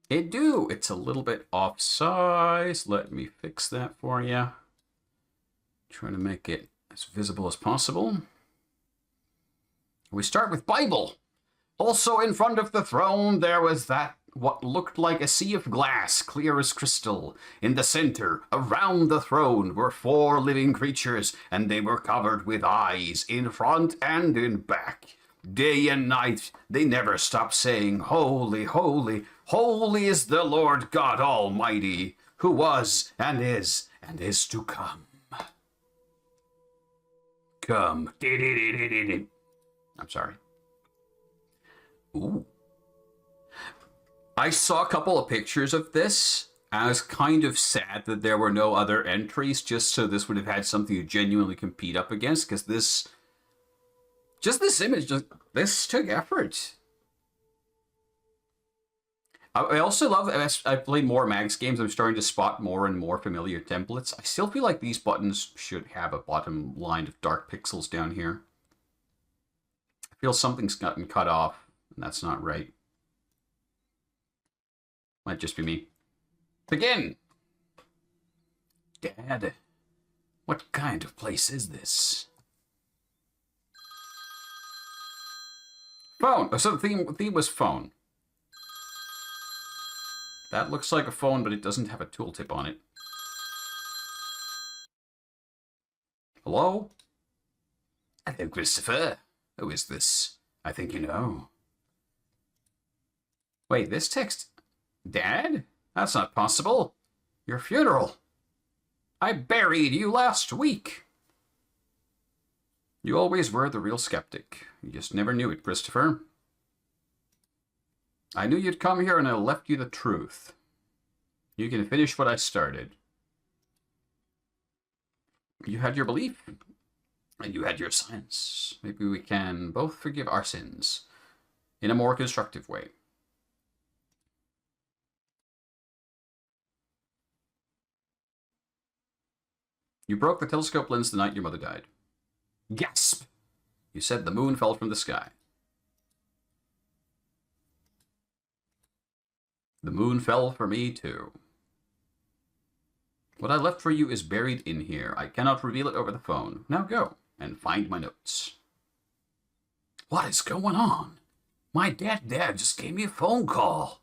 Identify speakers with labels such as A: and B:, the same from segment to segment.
A: It do. It's a little bit off size. Let me fix that for you. Trying to make it as visible as possible. We start with Bible. Also in front of the throne there was that what looked like a sea of glass, clear as crystal. In the center, around the throne, were 4 living creatures, and they were covered with eyes, in front and in back. Day and night, they never stopped saying, Holy, holy, holy is the Lord God Almighty, who was, and is to come. Come. I'm sorry. Ooh. I saw a couple of pictures of this. I was kind of sad that there were no other entries, just so this would have had something to genuinely compete up against, because this image, this took effort. I also love, as I play more MAGS games, I'm starting to spot more and more familiar templates. I still feel like these buttons should have a bottom line of dark pixels down here. I feel something's gotten cut off, and that's not right. Might just be me. Begin! Dad, what kind of place is this? Phone! So the theme was phone. That looks like a phone, but it doesn't have a tooltip on it. Hello? Hello, Christopher. Who is this? I think you know. Wait, this text... Dad? That's not possible. Your funeral. I buried you last week. You always were the real skeptic. You just never knew it, Christopher. I knew you'd come here and I left you the truth. You can finish what I started. You had your belief, and you had your science. Maybe we can both forgive our sins in a more constructive way. You broke the telescope lens the night your mother died. Gasp! You said the moon fell from the sky. The moon fell for me, too. What I left for you is buried in here. I cannot reveal it over the phone. Now go and find my notes. What is going on? My dad just gave me a phone call.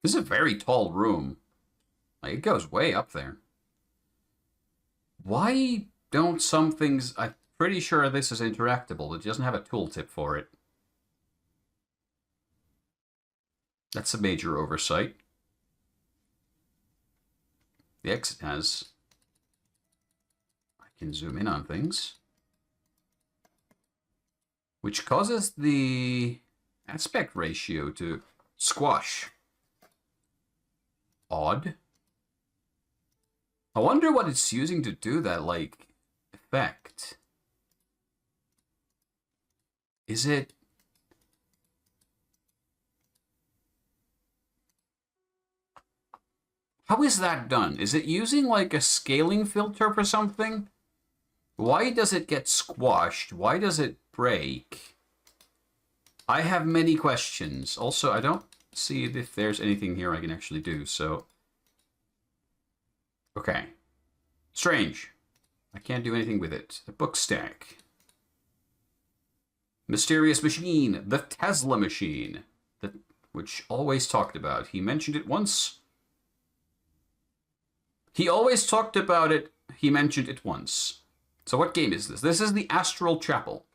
A: This is a very tall room. Like, it goes way up there. Why don't some things... I'm pretty sure this is interactable. It doesn't have a tooltip for it. That's a major oversight. The exit has... I can zoom in on things. Which causes the aspect ratio to squash. Odd. I wonder what it's using to do that, like, effect. Is it... How is that done? Is it using, like, a scaling filter for something? Why does it get squashed? Why does it break? I have many questions. Also, I don't see if there's anything here I can actually do, so... Okay. Strange. I can't do anything with it. The book stack. Mysterious machine. The Tesla machine. Which always talked about. He mentioned it once. He always talked about it. He mentioned it once. So what game is this? This is the Astral Chapel.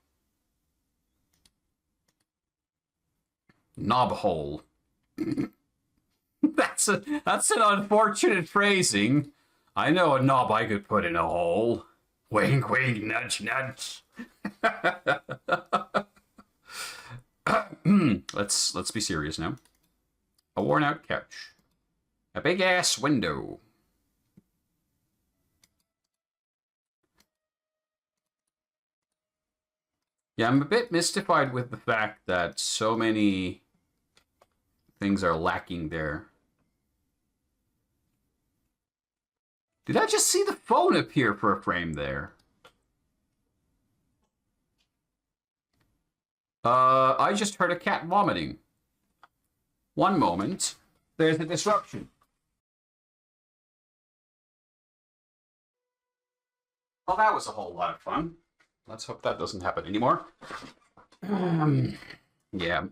A: Knob hole. That's an unfortunate phrasing. I know a knob I could put in a hole. Wink, wink, nudge, nudge. Let's be serious now. A worn-out couch. A big-ass window. Yeah, I'm a bit mystified with the fact that so many things are lacking there. Did I just see the phone appear for a frame there? I just heard a cat vomiting. One moment. There's a disruption. Well, that was a whole lot of fun. Let's hope that doesn't happen anymore. Yeah.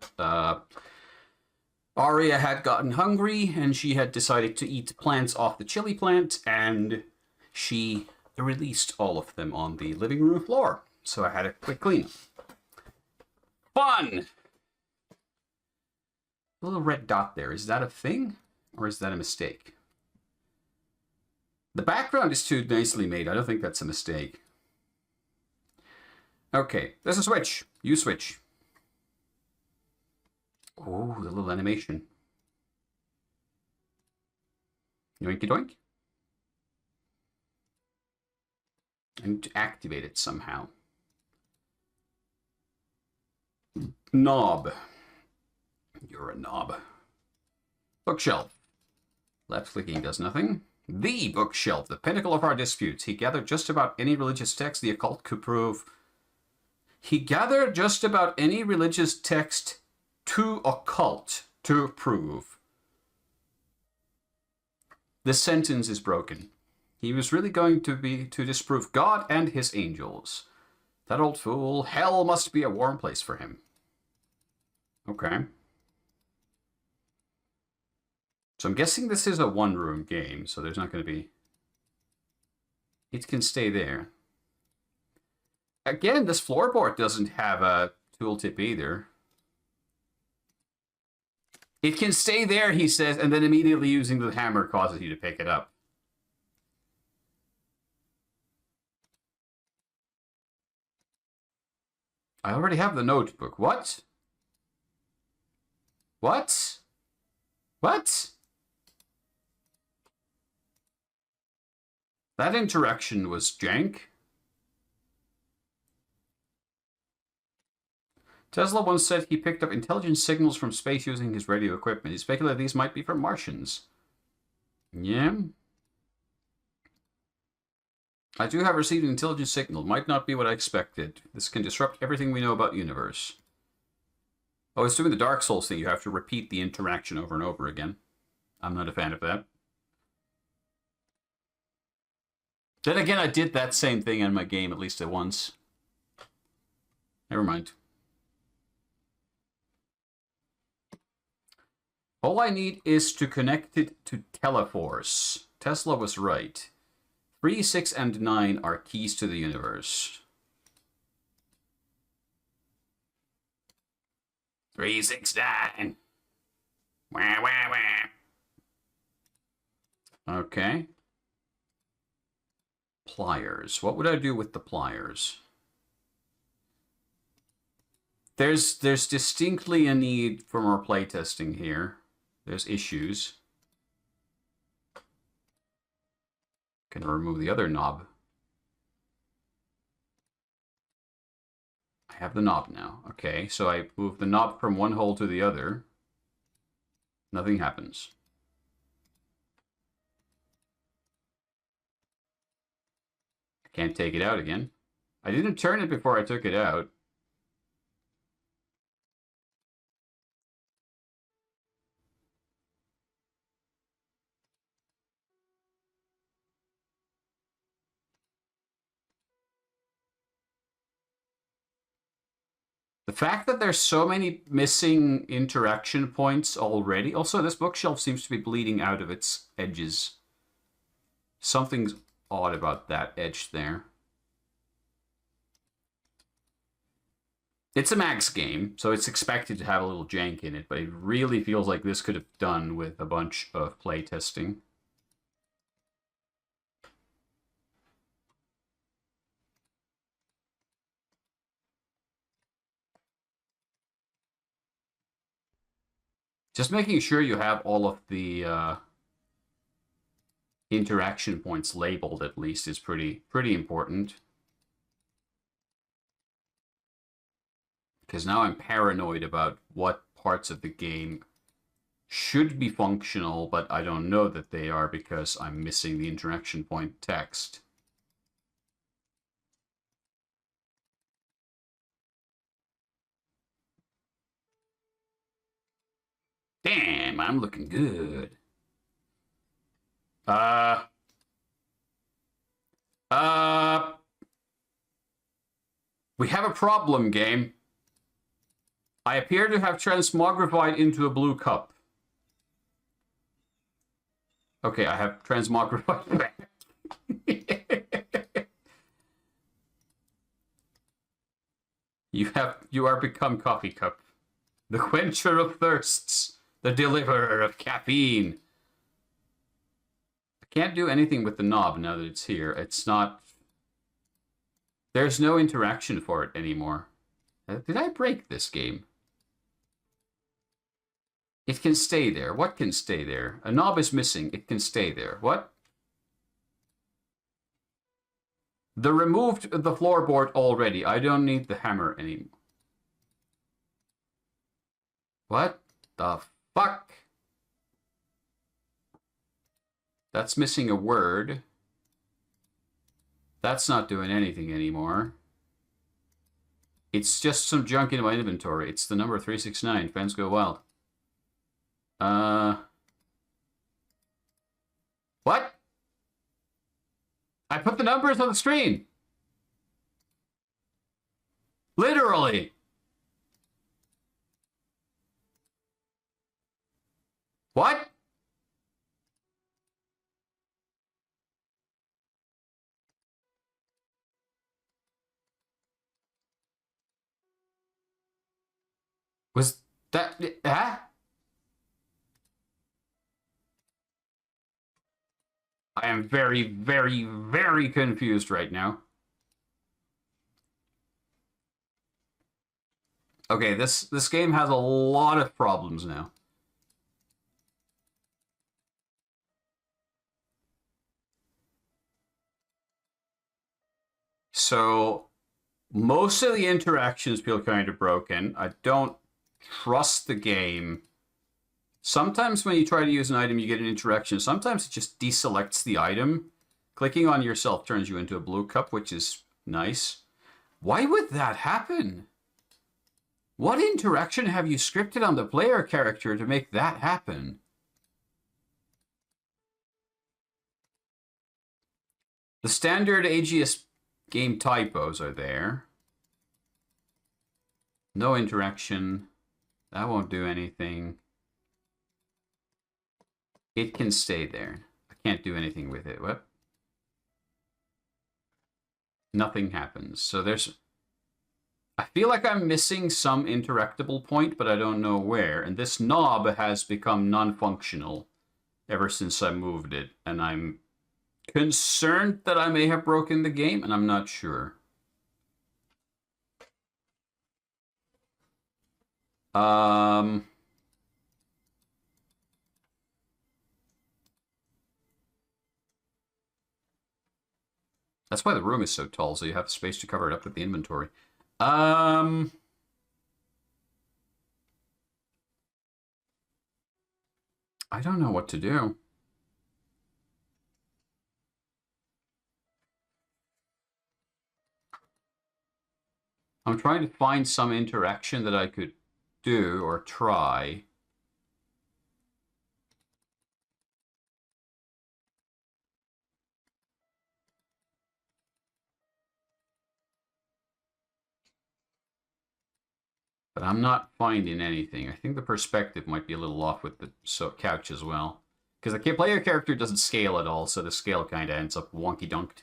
A: Arya had gotten hungry, and she had decided to eat plants off the chili plant, and she released all of them on the living room floor. So I had a quick clean. Fun! A little red dot there. Is that a thing? Or is that a mistake? The background is too nicely made. I don't think that's a mistake. Okay, there's a switch. You switch. Oh, the little animation. Yoinky doink. I need to activate it somehow. Knob. You're a knob. Bookshelf. Left clicking does nothing. The bookshelf, the pinnacle of our disputes. He gathered just about any religious text the occult could prove. He gathered just about any religious text to occult to prove. The sentence is broken. He was really going to disprove God and his angels. That old fool. Hell must be a warm place for him. Okay. So I'm guessing this is a one-room game, so there's not going to be... It can stay there. Again, this floorboard doesn't have a tooltip either. It can stay there, he says, and then immediately using the hammer causes you to pick it up. I already have the notebook. What? What? What? That interaction was jank. Tesla once said he picked up intelligent signals from space using his radio equipment. He speculated these might be from Martians. Yeah. I do have received an intelligent signal. Might not be what I expected. This can disrupt everything we know about the universe. Oh, it's doing the Dark Souls thing. You have to repeat the interaction over and over again. I'm not a fan of that. Then again, I did that same thing in my game at least at once. Never mind. All I need is to connect it to Teleforce. Tesla was right. 3, 6, and 9 are keys to the universe. 3, 6, 9. Wah, wah, wah. Okay. Pliers. What would I do with the pliers? There's distinctly a need for more playtesting here. There's issues. Can remove the other knob. I have the knob now. Okay, so I move the knob from one hole to the other. Nothing happens. I can't take it out again. I didn't turn it before I took it out. The fact that there's so many missing interaction points already. Also, this bookshelf seems to be bleeding out of its edges. Something's odd about that edge there. It's a MAGS game, so it's expected to have a little jank in it, but it really feels like this could have done with a bunch of playtesting. Just making sure you have all of the interaction points labeled, at least, is pretty important. Because now I'm paranoid about what parts of the game should be functional, but I don't know that they are because I'm missing the interaction point text. game. I'm looking good. We have a problem, game. I appear to have transmogrified into a blue cup. Okay, I have transmogrified back. You are become coffee cup. The quencher of thirsts. The deliverer of caffeine. I can't do anything with the knob now that it's here. It's not... There's no interaction for it anymore. Did I break this game? It can stay there. What can stay there? A knob is missing. It can stay there. What? The removed the floorboard already. I don't need the hammer anymore. What the fuck? That's missing a word. That's not doing anything anymore. It's just some junk in my inventory. It's the number 369. Fans go wild. What? I put the numbers on the screen. Literally. What? Was that... Huh? I am very, very, very confused right now. Okay, this game has a lot of problems now. So, most of the interactions feel kind of broken. I don't trust the game. Sometimes when you try to use an item, you get an interaction. Sometimes it just deselects the item. Clicking on yourself turns you into a blue cup, which is nice. Why would that happen? What interaction have you scripted on the player character to make that happen? The standard AGS game typos are there. No interaction. That won't do anything. It can stay there. I can't do anything with it. What? Nothing happens. So there's... I feel like I'm missing some interactable point, but I don't know where. And this knob has become non-functional ever since I moved it. And I'm concerned that I may have broken the game, and I'm not sure. That's why the room is so tall, so you have space to cover it up with the inventory. I don't know what to do. I'm trying to find some interaction that I could do or try. But I'm not finding anything. I think the perspective might be a little off with the couch as well. Because the player character doesn't scale at all, so the scale kind of ends up wonky-dunked.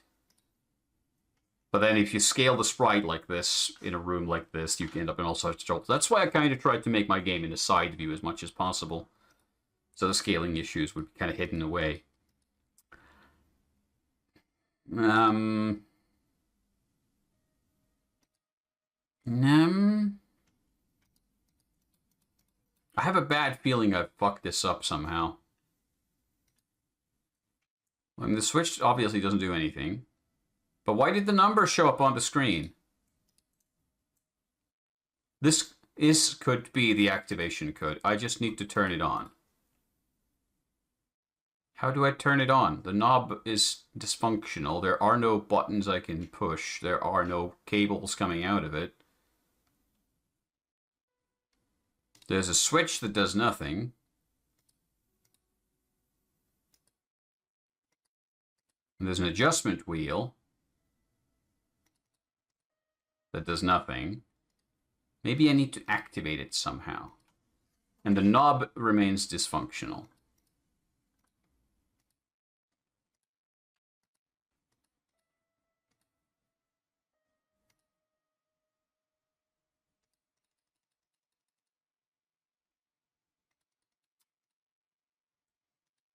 A: But then if you scale the sprite like this, in a room like this, you can end up in all sorts of trouble. That's why I kind of tried to make my game in a side view as much as possible. So the scaling issues would be kind of hidden away. I have a bad feeling I've fucked this up somehow. I mean, the switch obviously doesn't do anything. But why did the number show up on the screen? This could be the activation code. I just need to turn it on. How do I turn it on? The knob is dysfunctional. There are no buttons I can push. There are no cables coming out of it. There's a switch that does nothing. There's an adjustment wheel that does nothing. Maybe I need to activate it somehow. And the knob remains dysfunctional.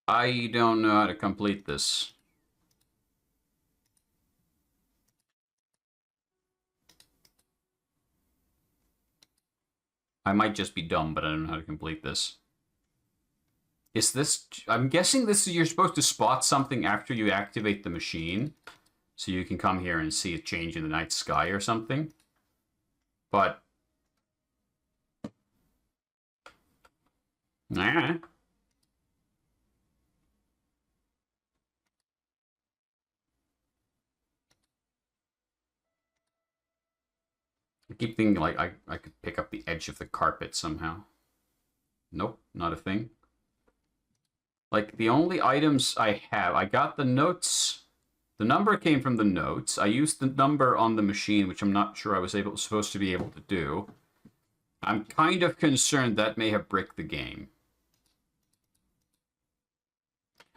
A: I don't know how to complete this. I might just be dumb, but I don't know how to complete this. Is this... I'm guessing this is... You're supposed to spot something after you activate the machine. So you can come here and see a change in the night sky or something. But... Nah. I keep thinking like I could pick up the edge of the carpet somehow. Nope, not a thing. Like, the only items I have... I got the notes... The number came from the notes. I used the number on the machine, which I'm not sure I was supposed to be able to do. I'm kind of concerned that may have bricked the game.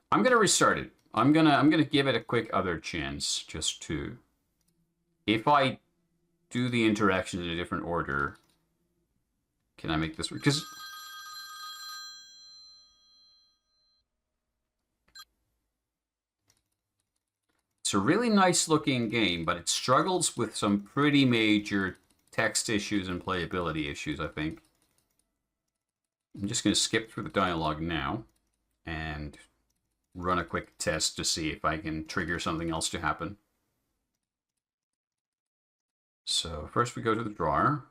A: I'm gonna restart it. I'm gonna give it a quick other chance, just to... If I do the interactions in a different order, can I make this work? Because... It's a really nice looking game, but it struggles with some pretty major text issues and playability issues, I think. I'm just going to skip through the dialogue now and run a quick test to see if I can trigger something else to happen. So first we go to the drawer.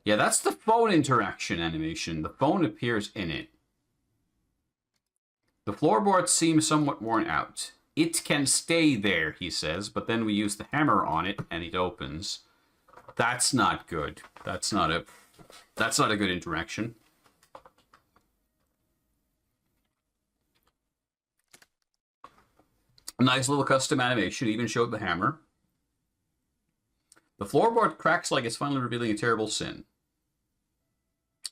A: Yeah, that's the phone interaction animation. The phone appears in it. The floorboard seems somewhat worn out. It can stay there, he says, but then we use the hammer on it and it opens. That's not good. That's not a good interaction. A nice little custom animation, even showed the hammer. The floorboard cracks like it's finally revealing a terrible sin.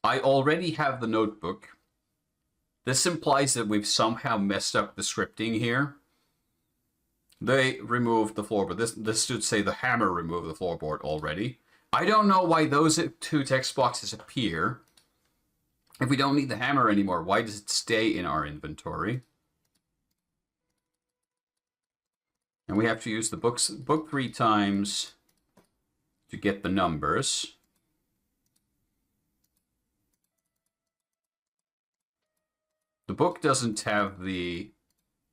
A: I already have the notebook. This implies that we've somehow messed up the scripting here. They removed the floorboard. This should say the hammer removed the floorboard already. I don't know why those two text boxes appear. If we don't need the hammer anymore, why does it stay in our inventory? And we have to use the book 3 times to get the numbers. The book doesn't have the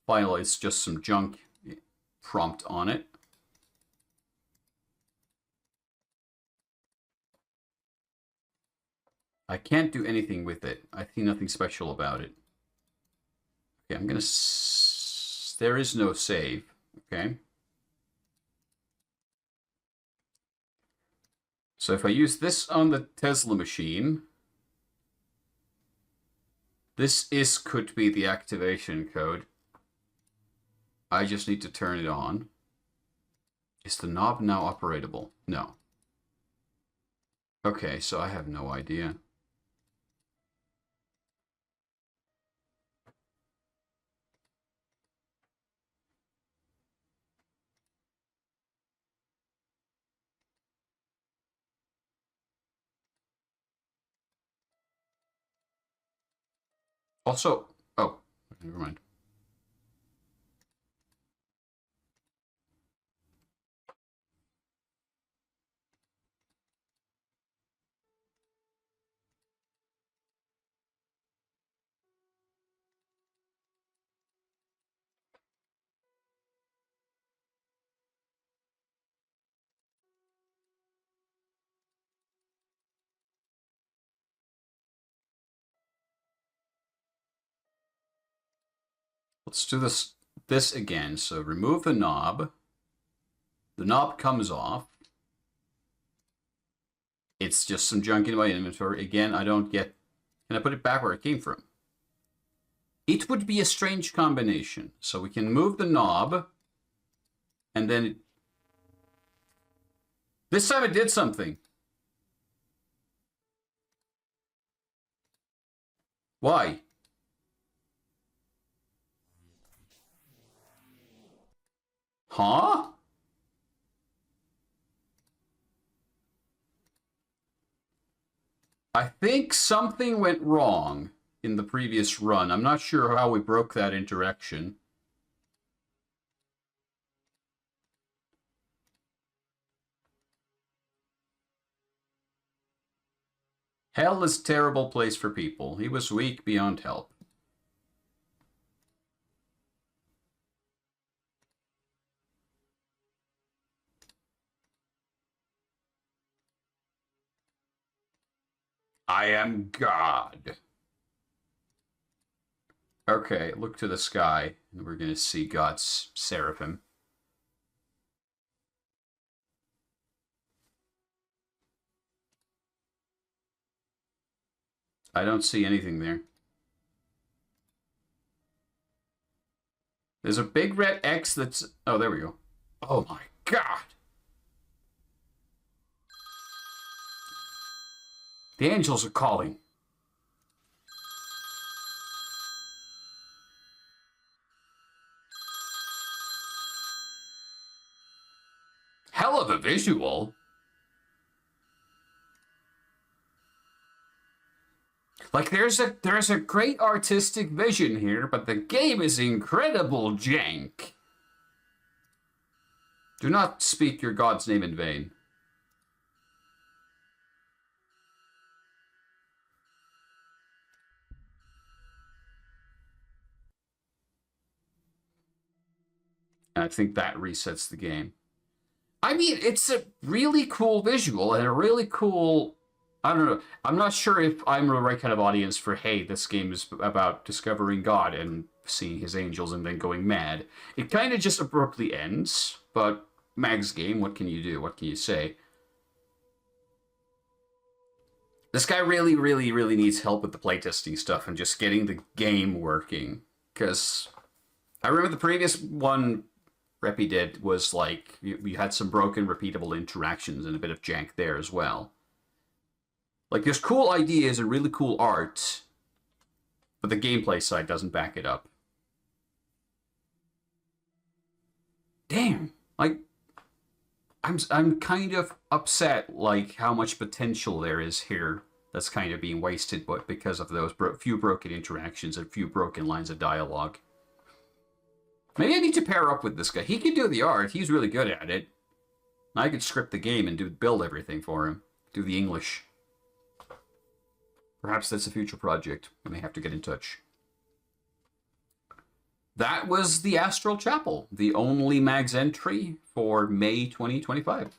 A: file, it's just some junk prompt on it. I can't do anything with it. I see nothing special about it. Okay, I'm gonna... There is no save. Okay. So if I use this on the Tesla machine, this could be the activation code. I just need to turn it on. Is the knob now operatable? No. Okay, so I have no idea. Also, oh, never mind. Let's do this again. So remove the knob. The knob comes off. It's just some junk in my inventory. Again, I don't get... Can I put it back where it came from? It would be a strange combination. So we can move the knob, and then... This time it did something. Why? Huh? I think something went wrong in the previous run. I'm not sure how we broke that interaction. Hell is a terrible place for people. He was weak beyond help. I am God. Okay, look to the sky, and we're going to see God's seraphim. I don't see anything there. There's a big red X that's... Oh, there we go. Oh my God. The angels are calling. Hell of a visual. Like, there's a great artistic vision here, but the game is incredible jank. Do not speak your God's name in vain. And I think that resets the game. I mean, it's a really cool visual and a really cool... I don't know. I'm not sure if I'm the right kind of audience for, hey, this game is about discovering God and seeing his angels and then going mad. It kind of just abruptly ends, but MAGS game, what can you do? What can you say? This guy really, really, really needs help with the playtesting stuff and just getting the game working. Because I remember the previous one Repi did was like, you had some broken, repeatable interactions and a bit of jank there as well. Like, there's cool ideas and really cool art, but the gameplay side doesn't back it up. Damn, like, I'm kind of upset, like, how much potential there is here that's kind of being wasted, but because of those few broken interactions and few broken lines of dialogue. Maybe I need to pair up with this guy. He can do the art. He's really good at it. I could script the game and build everything for him. Do the English. Perhaps that's a future project. We may have to get in touch. That was the Astral Chapel, the only MAGS entry for May 2025.